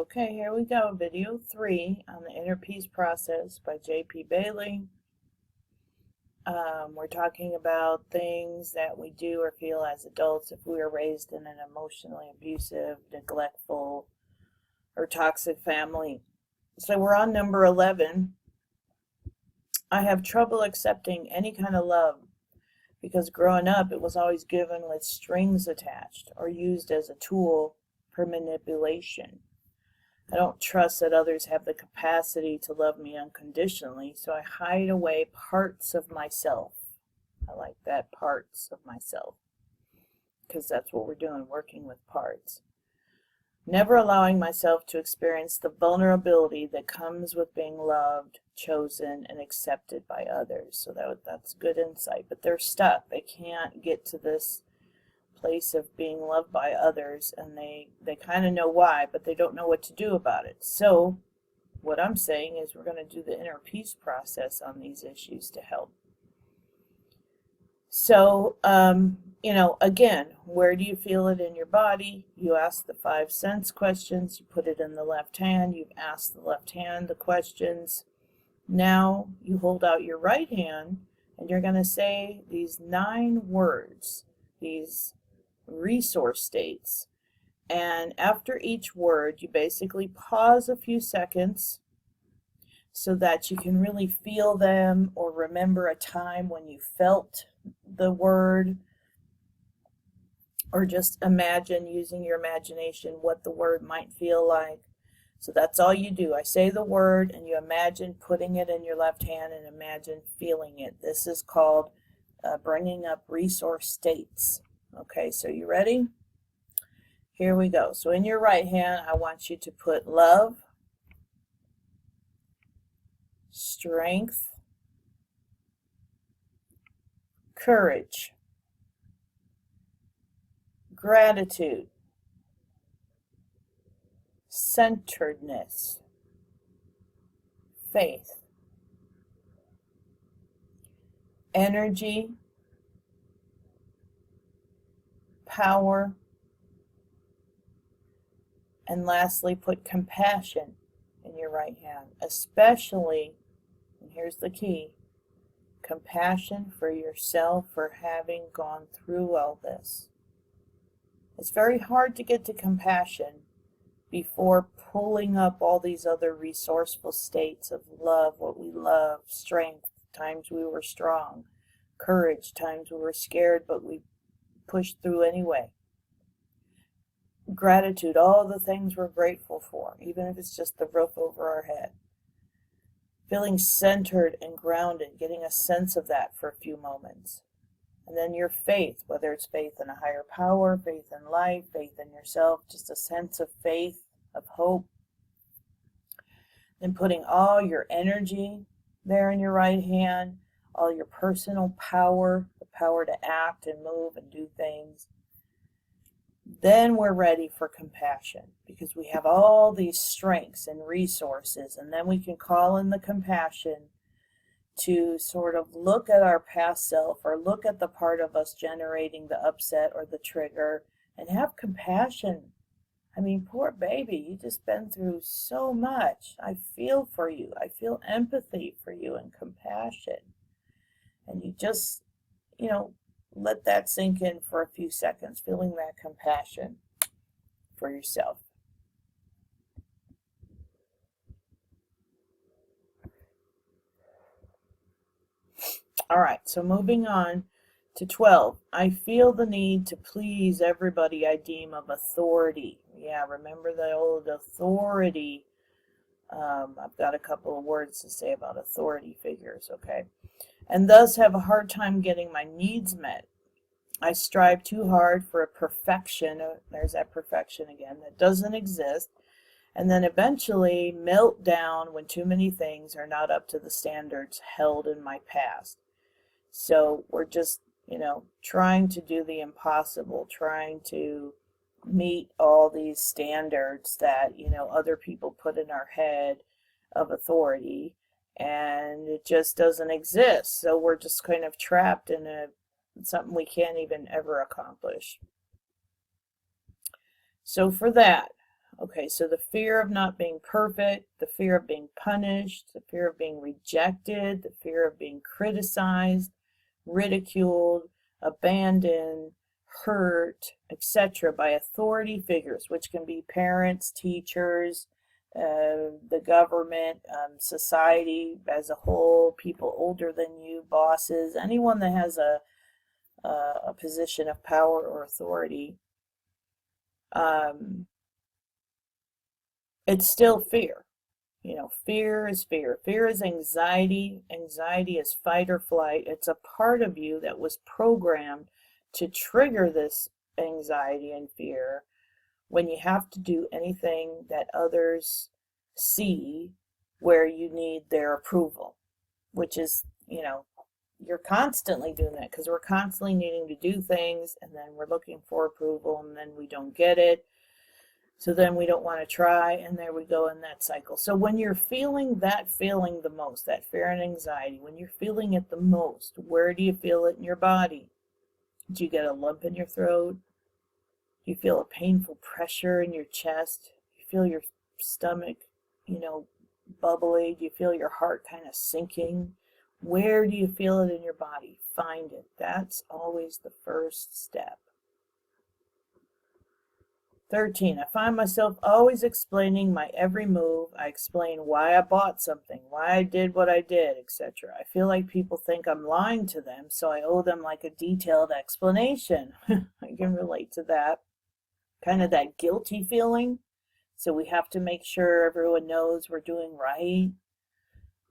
Okay, here we go. Video 3 on the inner peace process by J.P. Bailey. We're talking about things that we do or feel as adults if we were raised in an emotionally abusive, neglectful, or toxic family. So we're on number 11. I have trouble accepting any kind of love because growing up it was always given with strings attached or used as a tool for manipulation. I don't trust that others have the capacity to love me unconditionally, so I hide away parts of myself. I like that, parts of myself, because that's what we're doing, working with parts. Never allowing myself to experience the vulnerability that comes with being loved, chosen, and accepted by others. So that's good insight, but they're stuck. They can't get to this place of being loved by others, and they kind of know why, but they don't know what to do about it. So what I'm saying is we're going to do the inner peace process on these issues to help. So again, where do you feel it in your body? You ask the 5 sense questions. You put it in the left hand. You've asked the left hand the questions. Now you hold out your right hand and you're going to say these 9 words, these resource states, and after each word you basically pause a few seconds so that you can really feel them or remember a time when you felt the word, or just imagine, using your imagination, what the word might feel like. So that's all you do. I say the word and you imagine putting it in your left hand and imagine feeling it. This is called bringing up resource states. Okay, so you ready? Here we go. So in your right hand, I want you to put love, strength, courage, gratitude, centeredness, faith, energy, power, and lastly put compassion in your right hand, especially, and here's the key, compassion for yourself for having gone through all this. It's very hard to get to compassion before pulling up all these other resourceful states of love, what we love, strength, times we were strong, courage, times we were scared but we pushed through anyway. Gratitude, all the things we're grateful for, even if it's just the roof over our head. Feeling centered and grounded, getting a sense of that for a few moments. And then your faith, whether it's faith in a higher power, faith in life, faith in yourself, just a sense of faith, of hope. Then putting all your energy there in your right hand, all your personal power, the power to act and move and do things. Then we're ready for compassion because we have all these strengths and resources, and then we can call in the compassion to sort of look at our past self or look at the part of us generating the upset or the trigger and have compassion. I mean, poor baby, you just been through so much. I feel for you. I feel empathy for you and compassion. And you just, let that sink in for a few seconds, feeling that compassion for yourself. All right, so moving on to 12. I feel the need to please everybody I deem of authority. Yeah, remember the old authority. I've got a couple of words to say about authority figures, okay? And thus have a hard time getting my needs met. I strive too hard for a perfection, there's that perfection again, that doesn't exist, and then eventually melt down when too many things are not up to the standards held in my past. So we're just, trying to do the impossible, trying to meet all these standards that, other people put in our head of authority, and it just doesn't exist. So we're just kind of trapped in something we can't even ever accomplish. So for that, Okay, so the fear of not being perfect, the fear of being punished, the fear of being rejected, the fear of being criticized, ridiculed, abandoned, hurt, etc., by authority figures, which can be parents, teachers, the government, society as a whole, people older than you, bosses, anyone that has a position of power or authority. It's still fear. Fear is fear. Fear is anxiety. Anxiety is fight or flight. It's a part of you that was programmed to trigger this anxiety and fear when you have to do anything that others see where you need their approval, which is, you're constantly doing that because we're constantly needing to do things and then we're looking for approval and then we don't get it. So then we don't want to try, and there we go in that cycle. So when you're feeling that feeling the most, that fear and anxiety, when you're feeling it the most, where do you feel it in your body? Do you get a lump in your throat? Do you feel a painful pressure in your chest? Do you feel your stomach, bubbly? Do you feel your heart kind of sinking? Where do you feel it in your body? Find it. That's always the first step. 13. I find myself always explaining my every move. I explain why I bought something, why I did what I did, etc. I feel like people think I'm lying to them, so I owe them like a detailed explanation. I can relate to that. Kind of that guilty feeling. So we have to make sure everyone knows we're doing right.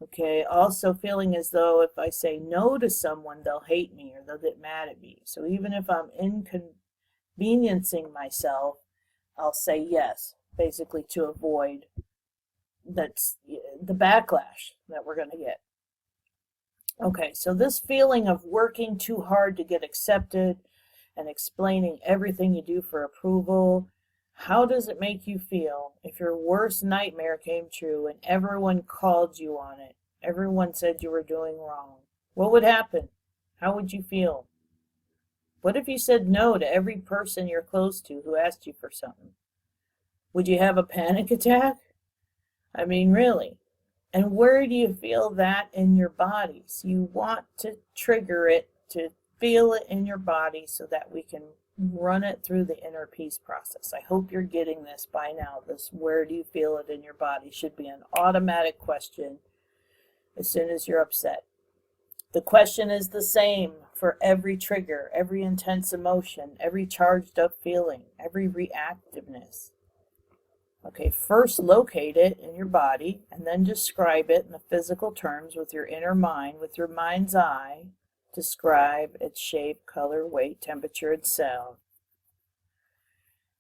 Okay, also feeling as though if I say no to someone, they'll hate me or they'll get mad at me. So even if I'm inconveniencing myself, I'll say yes, basically to avoid that's the backlash that we're going to get. Okay, so this feeling of working too hard to get accepted and explaining everything you do for approval, how does it make you feel if your worst nightmare came true and everyone called you on it? Everyone said you were doing wrong. What would happen? How would you feel? What if you said no to every person you're close to who asked you for something? Would you have a panic attack? I mean, really. And where do you feel that in your body? So you want to trigger it, to feel it in your body so that we can run it through the inner peace process. I hope you're getting this by now. This where do you feel it in your body should be an automatic question as soon as you're upset. The question is the same for every trigger, every intense emotion, every charged up feeling, every reactiveness. Okay, first locate it in your body and then describe it in the physical terms with your inner mind, with your mind's eye. Describe its shape, color, weight, temperature, and sound.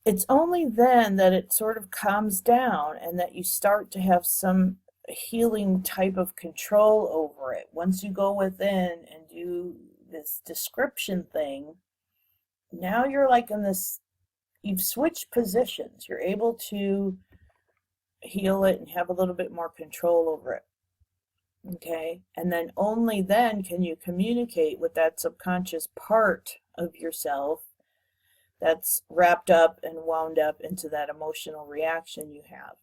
It's only then that it sort of calms down and that you start to have some healing type of control over it. Once you go within and do this description thing, now you're like in this, you've switched positions. You're able to heal it and have a little bit more control over it. Okay? And then only then can you communicate with that subconscious part of yourself that's wrapped up and wound up into that emotional reaction you have.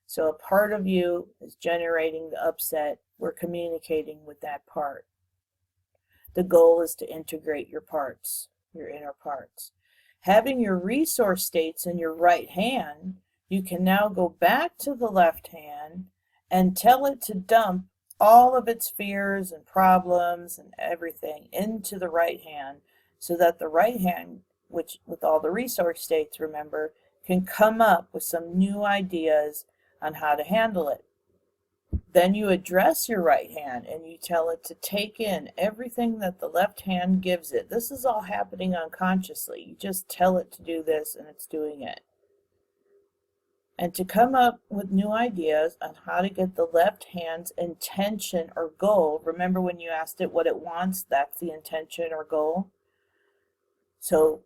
So a part of you is generating the upset. We're communicating with that part. The goal is to integrate your parts, your inner parts. Having your resource states in your right hand, you can now go back to the left hand and tell it to dump all of its fears and problems and everything into the right hand so that the right hand, which with all the resource states, remember, can come up with some new ideas on how to handle it. Then you address your right hand and you tell it to take in everything that the left hand gives it. This is all happening unconsciously. You just tell it to do this and it's doing it. And to come up with new ideas on how to get the left hand's intention or goal. Remember when you asked it what it wants, that's the intention or goal. So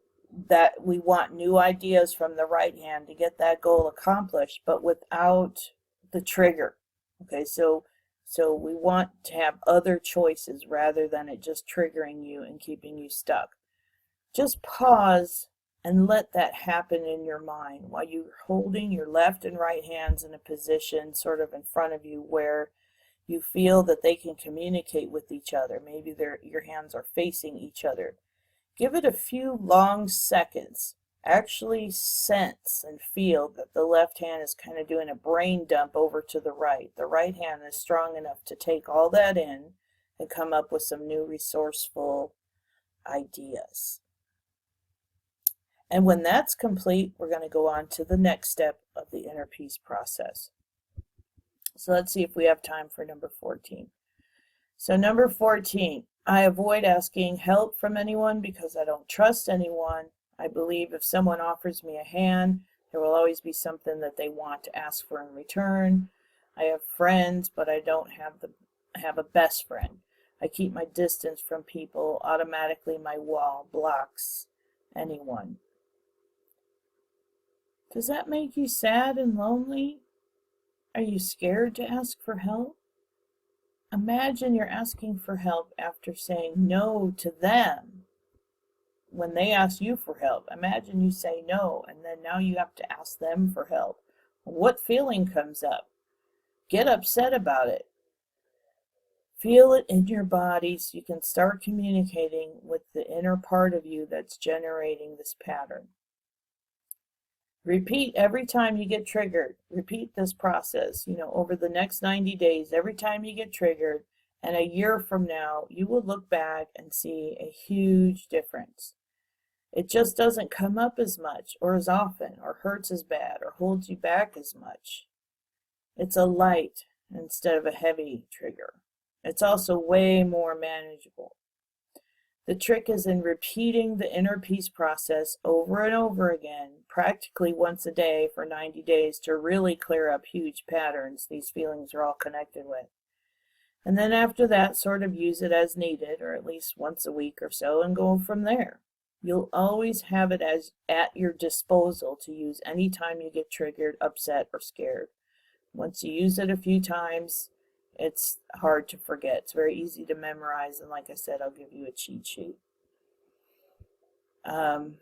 that we want new ideas from the right hand to get that goal accomplished, but without the trigger. Okay, so we want to have other choices rather than it just triggering you and keeping you stuck. Just pause And let that happen in your mind while you're holding your left and right hands in a position sort of in front of you where you feel that they can communicate with each other. Maybe your hands are facing each other. Give it a few long seconds. Actually sense and feel that the left hand is kind of doing a brain dump over to the right. The right hand is strong enough to take all that in and come up with some new resourceful ideas. And when that's complete, we're going to go on to the next step of the inner peace process. So let's see if we have time for number 14. So number 14, I avoid asking help from anyone because I don't trust anyone. I believe if someone offers me a hand, there will always be something that they want to ask for in return. I have friends, but I don't have a best friend. I keep my distance from people. Automatically, my wall blocks anyone. Does that make you sad and lonely? Are you scared to ask for help? Imagine you're asking for help after saying no to them. When they ask you for help, imagine you say no, and then now you have to ask them for help. What feeling comes up? Get upset about it. Feel it in your body so you can start communicating with the inner part of you that's generating this pattern. Repeat every time you get triggered. Repeat this process, over the next 90 days, every time you get triggered, and a year from now, you will look back and see a huge difference. It just doesn't come up as much or as often or hurts as bad or holds you back as much. It's a light instead of a heavy trigger. It's also way more manageable. The trick is in repeating the inner peace process over and over again, practically once a day for 90 days to really clear up huge patterns these feelings are all connected with. And then after that, sort of use it as needed, or at least once a week or so, and go from there. You'll always have it as at your disposal to use anytime you get triggered, upset, or scared. Once you use it a few times, it's hard to forget. It's very easy to memorize, and like I said, I'll give you a cheat sheet. I'm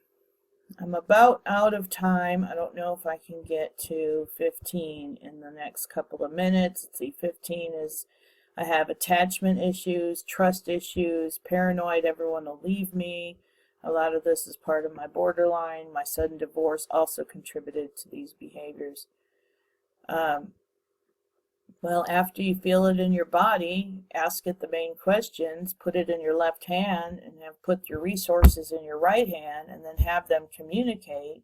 about out of time. I don't know if I can get to 15 in the next couple of minutes. Let's see, 15 is I have attachment issues, trust issues, paranoid everyone will leave me. A lot of this is part of my borderline. My sudden divorce also contributed to these behaviors. Well, after you feel it in your body, ask it the main questions, put it in your left hand, and then put your resources in your right hand, and then have them communicate.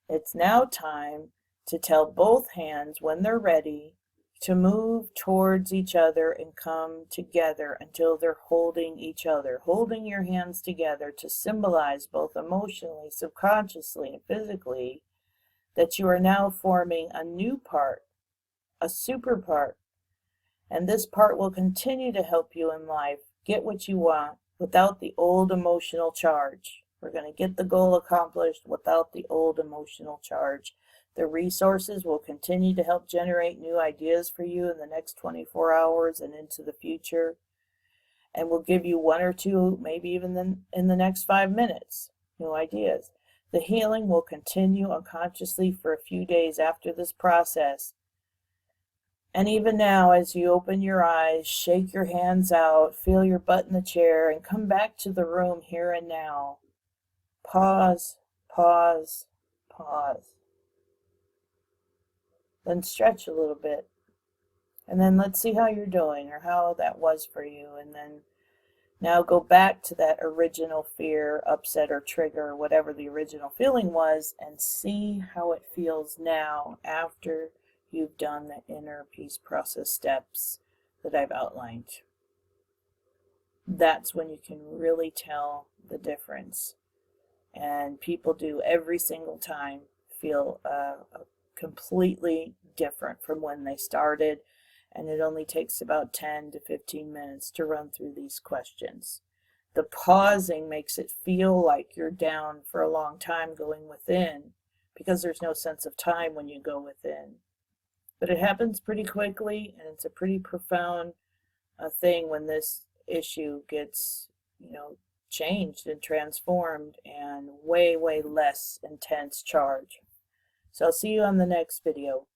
It's now time to tell both hands when they're ready to move towards each other and come together until they're holding each other, holding your hands together to symbolize both emotionally, subconsciously, and physically that you are now forming a new part, a super part, and this part will continue to help you in life get what you want without the old emotional charge. We're going to get the goal accomplished without the old emotional charge. The resources will continue to help generate new ideas for you in the next 24 hours and into the future, and we'll give you one or two, maybe even in the next 5 minutes, new ideas. The healing will continue unconsciously for a few days after this process. And even now, as you open your eyes, shake your hands out, feel your butt in the chair, and come back to the room here and now. Pause, pause, pause. Then stretch a little bit. And then let's see how you're doing or how that was for you. And then now go back to that original fear, upset, or trigger, or whatever the original feeling was, and see how it feels now after you've done the inner peace process steps that I've outlined. That's when you can really tell the difference. And people do every single time feel completely different from when they started. And it only takes about 10 to 15 minutes to run through these questions. The pausing makes it feel like you're down for a long time going within, because there's no sense of time when you go within. But it happens pretty quickly, and it's a pretty profound thing when this issue gets, changed and transformed and way, way less intense charge. So I'll see you on the next video.